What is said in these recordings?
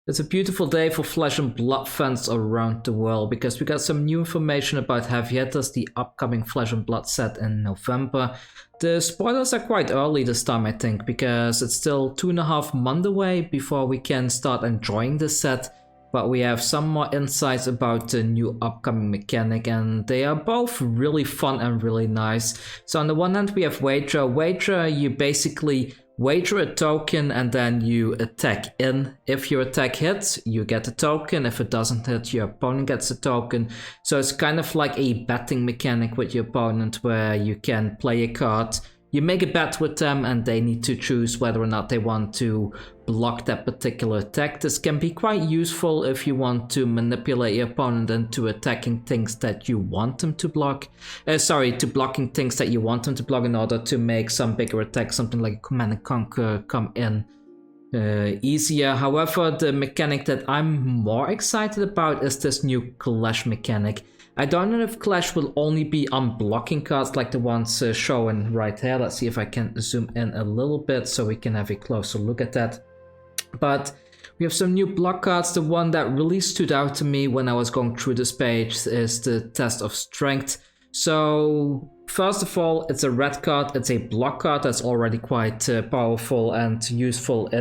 It's a beautiful day for Flesh and Blood fans around the world because we got some new information about Heavy Hitters, the upcoming Flesh and Blood set in November. The spoilers are quite early this time, I think, because it's still 2.5 months away before we can start enjoying the set. But we have some more insights about the new upcoming mechanic, and they are both really fun and really nice. So on the one hand we have Wager. Wager, you basically wager a token and then you attack in. If your attack hits, you get a token. If it doesn't hit, your opponent gets a token. So it's kind of like a betting mechanic with your opponent where you can play a card. You make a bet with them and they need to choose whether or not they want to block that particular attack. This can be quite useful if you want to manipulate your opponent into attacking things that you want them to block. To blocking things that you want them to block in order to make some bigger attack, something like Command and Conquer, come in easier. However, the mechanic that I'm more excited about is this new Clash mechanic. I don't know if Clash will only be on blocking cards like the ones shown right here. Let's see if I can zoom in a little bit so we can have a closer look at that. But we have some new block cards. The one that really stood out to me when I was going through this page is the Test of Strength. So first of all, it's a red card. It's a block card that's already quite powerful and useful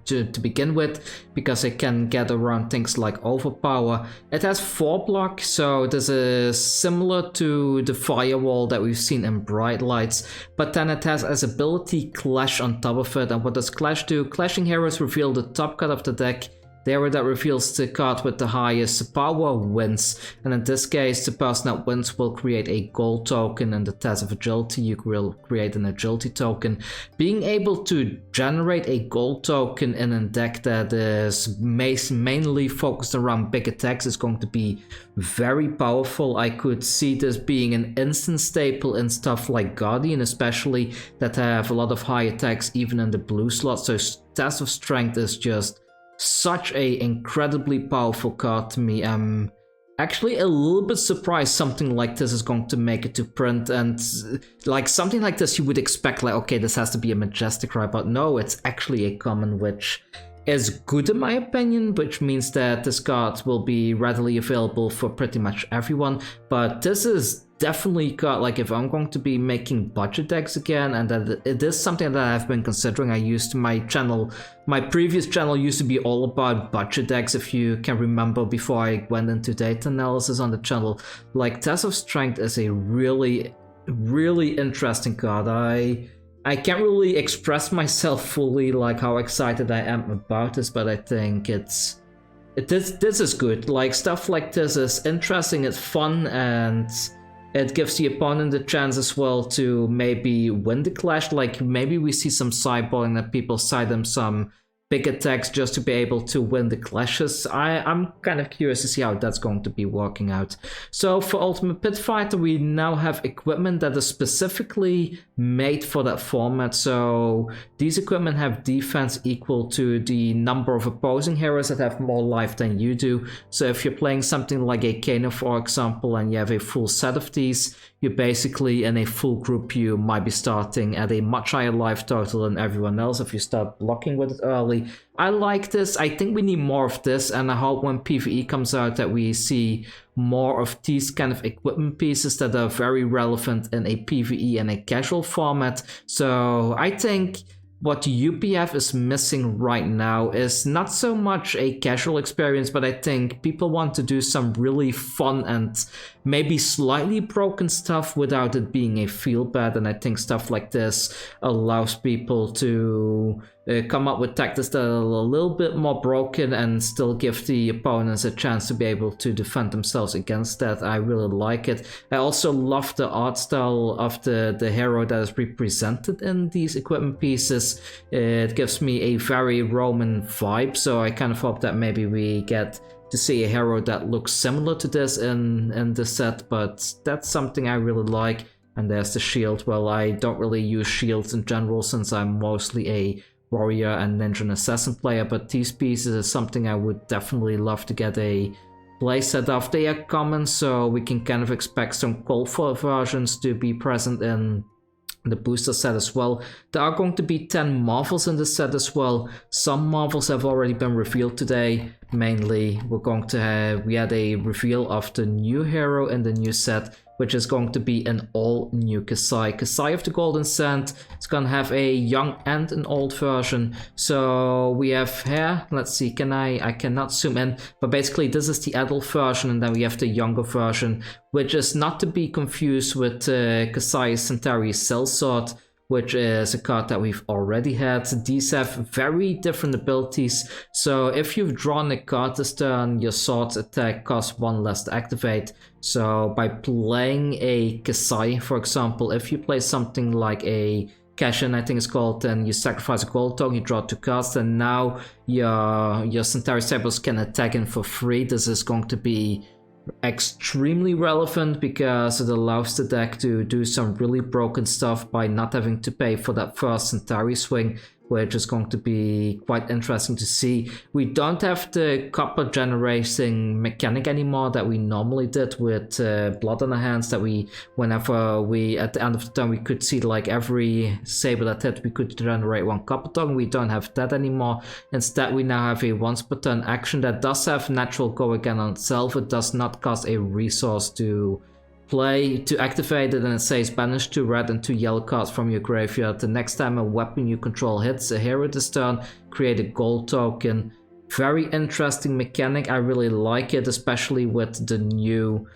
to begin with, because it can get around things like overpower. It has 4 block, so this is similar to the firewall that we've seen in Bright Lights, but then it has as ability Clash on top of it. And what does Clash do? Clashing heroes reveal the top card of the deck. The hero that reveals the card with the highest power wins, and in this case the person that wins will create a gold token. In the Test of Agility you will create an agility token. Being able to generate a gold token in a deck that is mainly focused around big attacks is going to be very powerful. I could see this being an instant staple in stuff like Guardian, especially that have a lot of high attacks even in the blue slot. So Test of Strength is just such a incredibly powerful card to me. I'm actually a little bit surprised something like this is going to make it to print, and like something like this you would expect like, okay, this has to be a majestic, right? But no, it's actually a common, which is good in my opinion, which means that this card will be readily available for pretty much everyone. But this is definitely got, like, if I'm going to be making budget decks again, and that it is something that I've been considering. I used my previous channel used to be all about budget decks, if you can remember, before I went into data analysis on the channel. Like, Test of Strength is a really interesting card. I can't really express myself fully like how excited I am about this, but I think this is good. Like, stuff like this is interesting, it's fun, and it gives the opponent a chance as well to maybe win the clash. Like, maybe we see some sideboarding that people side them some big attacks just to be able to win the clashes. I'm kind of curious to see how that's going to be working out. So for Ultimate Pit Fighter, we now have equipment that is specifically made for that format. So these equipment have defense equal to the number of opposing heroes that have more life than you do. So if you're playing something like a Kano, for example, and you have a full set of these, you basically, in a full group, you might be starting at a much higher life total than everyone else if you start blocking with it early. I like this. I think we need more of this, and I hope when PvE comes out that we see more of these kind of equipment pieces that are very relevant in a PvE and a casual format. So I think what UPF is missing right now is not so much a casual experience, but I think people want to do some really fun and maybe slightly broken stuff without it being a feel bad. And I think stuff like this allows people to come up with tactics that are a little bit more broken and still give the opponents a chance to be able to defend themselves against that. I really like it. I also love the art style of the hero that is represented in these equipment pieces. It gives me a very Roman vibe, so I kind of hope that maybe we get to see a hero that looks similar to this in the set, but that's something I really like. And there's the shield. Well, I don't really use shields in general since I'm mostly a warrior and ninja and assassin player, but these pieces is something I would definitely love to get a playset of. They are common, so we can kind of expect some Cold War versions to be present in the booster set as well. There are going to be 10 Marvels in the set as well. Some Marvels have already been revealed today. Mainly, we had a reveal of the new hero in the new set, which is going to be an all-new Kassai. Kassai of the Golden Sand. It's gonna have a young and an old version. So we have here, let's see, I cannot zoom in, but basically this is the adult version, and then we have the younger version, which is not to be confused with Kassai Centauri Sellsword, which is a card that we've already had. These have very different abilities, so if you've drawn a card this turn, your sword's attack costs 1 less to activate. So by playing a Kassai, for example, if you play something like a Cash-in, I think it's called, and you sacrifice a gold token, you draw 2 cards, and now your Centauri Sabers can attack in for free. This is going to be extremely relevant because it allows the deck to do some really broken stuff by not having to pay for that first Centauri swing, which is going to be quite interesting to see. We don't have the copper generating mechanic anymore that we normally did with Blood on the hands, that whenever we at the end of the turn we could see like every saber that hit we could generate 1 copper token. We don't have that anymore. Instead we now have a once per turn action that does have natural go again on itself. It does not cost a resource to play to activate it, and it says banish 2 red and 2 yellow cards from your graveyard. The next time a weapon you control hits a hero this turn, create a gold token. Very interesting mechanic. I really like it, especially with the new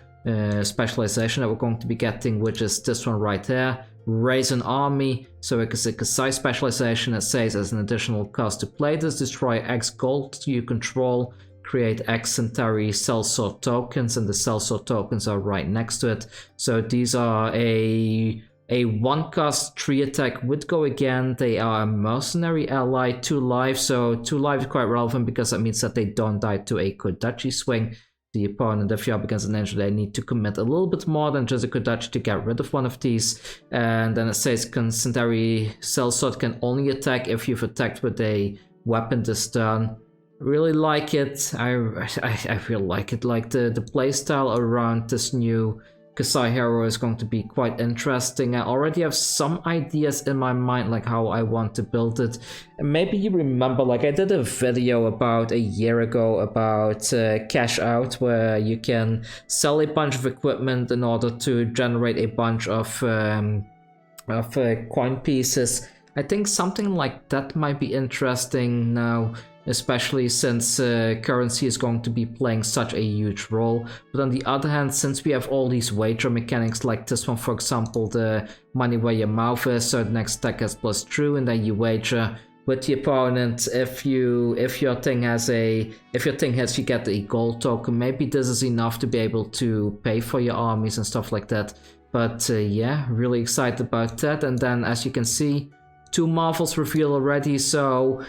specialization that we're going to be getting, which is this one right here. Raise an army. So it's a Kassai specialization. It says as an additional cost to play this, destroy X gold you control, create X Centauri Sellsword tokens, and the Sellsword tokens are right next to it. So these are a 1-cost 3 attack with go again. They are a mercenary ally, 2 life, so 2 life is quite relevant because that means that they don't die to a Kodachi swing. The opponent, if you're up against an ninja, they need to commit a little bit more than just a Kodachi to get rid of one of these. And then it says Centauri Sellsword can only attack if you've attacked with a weapon this turn. Really like it. I really like it. Like the playstyle around this new Kassai hero is going to be quite interesting. I already have some ideas in my mind like how I want to build it. And maybe you remember, like I did a video about a year ago about cash out, where you can sell a bunch of equipment in order to generate a bunch of coin pieces. I think something like that might be interesting now, especially since currency is going to be playing such a huge role. But on the other hand, since we have all these wager mechanics like this one, for example, the money where your mouth is, so the next attack has +2 and then you wager with the opponent. If your thing hits, you get a gold token. Maybe this is enough to be able to pay for your armies and stuff like that. But yeah, really excited about that. And then as you can see, 2 Marvels revealed already, so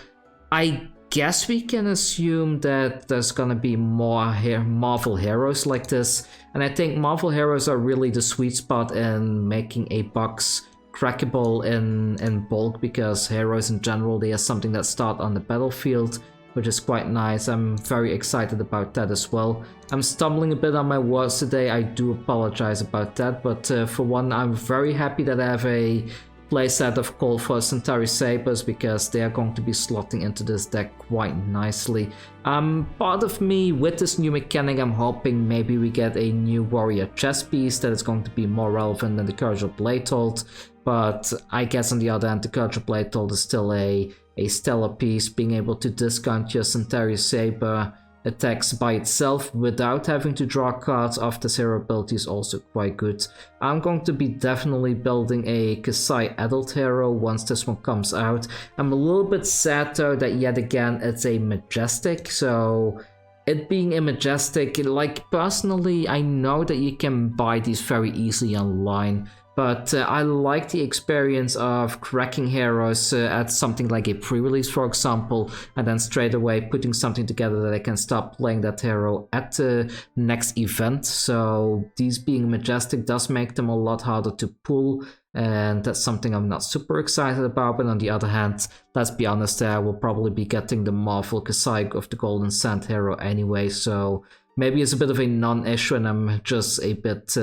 I guess we can assume that there's gonna be more Marvel heroes like this. And I think Marvel heroes are really the sweet spot in making a box crackable in bulk, because heroes in general, they are something that start on the battlefield, which is quite nice. I'm very excited about that as well. I'm stumbling a bit on my words today, I do apologize about that, but for one, I'm very happy that I have a playset of Cold for Centauri Sabers, because they are going to be slotting into this deck quite nicely. Part of me, with this new mechanic, I'm hoping maybe we get a new warrior chess piece that is going to be more relevant than the Courage of Bladetold, but I guess on the other hand, the Courage of Bladetold is still a stellar piece. Being able to discount your Centauri Saber attacks by itself without having to draw cards off this hero ability is also quite good. I'm going to be definitely building a Kassai adult hero once this one comes out. I'm a little bit sad though that yet again it's a majestic, so it being a majestic, like personally I know that you can buy these very easily online, but I like the experience of cracking heroes at something like a pre-release, for example, and then straight away putting something together that I can start playing that hero at the next event. So these being majestic does make them a lot harder to pull, and that's something I'm not super excited about. But on the other hand, let's be honest, I will probably be getting the Marvel Kassai of the Golden Sand hero anyway, so maybe it's a bit of a non-issue and I'm just a bit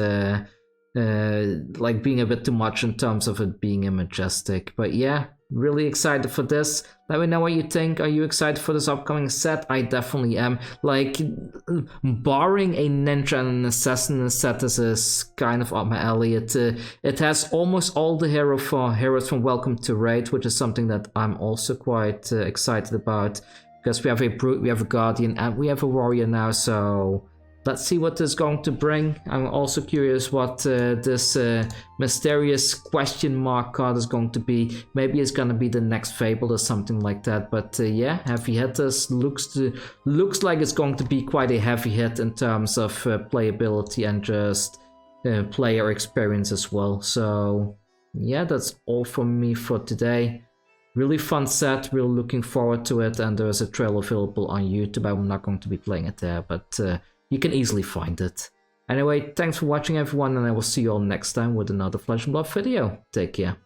like being a bit too much in terms of it being a majestic. But yeah, really excited for this. Let me know what you think. Are you excited for this upcoming set? I definitely am. Like, barring a ninja and an assassin in the set, this is kind of up my alley. It has almost all the heroes from Welcome to Raid, which is something that I'm also quite excited about, because we have a brute, we have a guardian, and we have a warrior now. So let's see what this is going to bring. I'm also curious what this mysterious question mark card is going to be. Maybe it's going to be the next Fable or something like that. But yeah, heavy hitters looks like it's going to be quite a heavy hit in terms of playability and just player experience as well. So yeah, that's all from me for today. Really fun set, really looking forward to it, and there's a trailer available on YouTube. I'm not going to be playing it there, but you can easily find it. Anyway, thanks for watching everyone, and I will see you all next time with another Flesh and Blood video. Take care.